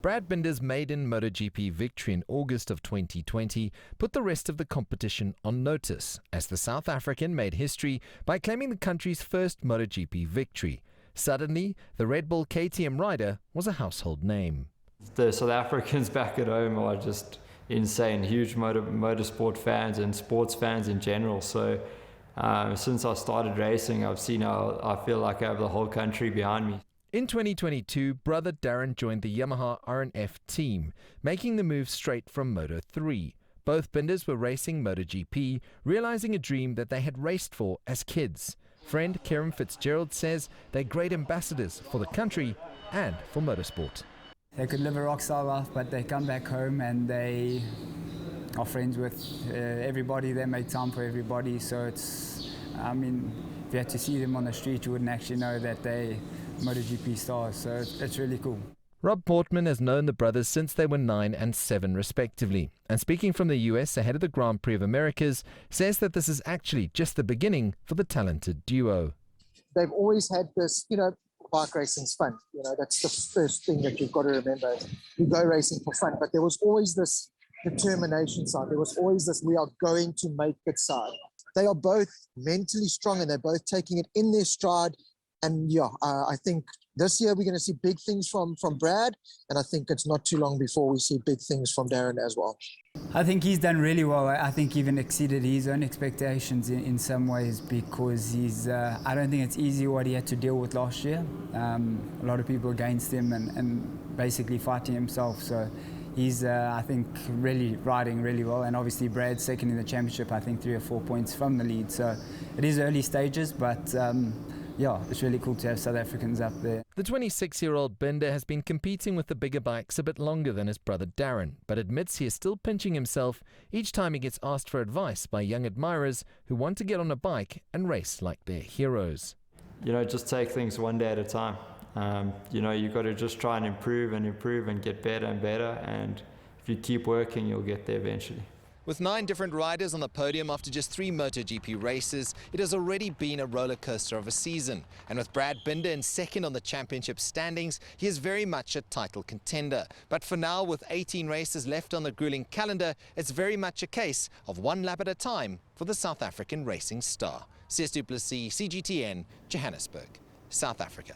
Brad Binder's maiden MotoGP victory in August of 2020 put the rest of the competition on notice, as the South African made history by claiming the country's first MotoGP victory. Suddenly, the Red Bull KTM rider was a household name. The South Africans back at home are just insane, huge motorsport fans and sports fans in general. So since I started racing, I've seen how I feel like I have the whole country behind me. In 2022, brother Darryn joined the Yamaha R&F team, making the move straight from Moto3. Both Binders were racing MotoGP, realizing a dream that they had raced for as kids. Friend Kieran Fitzgerald says they're great ambassadors for the country and for motorsport. They could live a rock star life, but they come back home and they are friends with everybody. They make time for everybody. So it's, if you had to see them on the street, you wouldn't actually know that they MotoGP stars. So it's really cool. Rob Portman has known the brothers since they were 9 and 7 respectively, and speaking from the US ahead of the Grand Prix of Americas, says that this is actually just the beginning for the talented duo. They've always had this, bike racing's fun. That's the first thing that you've got to remember. You go racing for fun, but there was always this determination side. There was always this, we are going to make it side. They are both mentally strong and they're both taking it in their stride. And I think this year we're going to see big things from Brad, and I think it's not too long before we see big things from Darryn as well. I think he's done really well. I think even exceeded his own expectations in some ways, because I don't think it's easy what he had to deal with last year. A lot of people against him and basically fighting himself. So he's, I think, really riding really well. And obviously Brad's second in the championship, I think 3 or 4 points from the lead. So it is early stages, but it's really cool to have South Africans up there. The 26-year-old Binder has been competing with the bigger bikes a bit longer than his brother Darryn, but admits he is still pinching himself each time he gets asked for advice by young admirers who want to get on a bike and race like their heroes. Just take things one day at a time. You've got to just try and improve and get better and better, and if you keep working, you'll get there eventually. With 9 different riders on the podium after just 3 MotoGP races, it has already been a roller coaster of a season. And with Brad Binder in second on the championship standings, he is very much a title contender. But for now, with 18 races left on the grueling calendar, it's very much a case of one lap at a time for the South African racing star. Sias, Plessis, CGTN, Johannesburg, South Africa.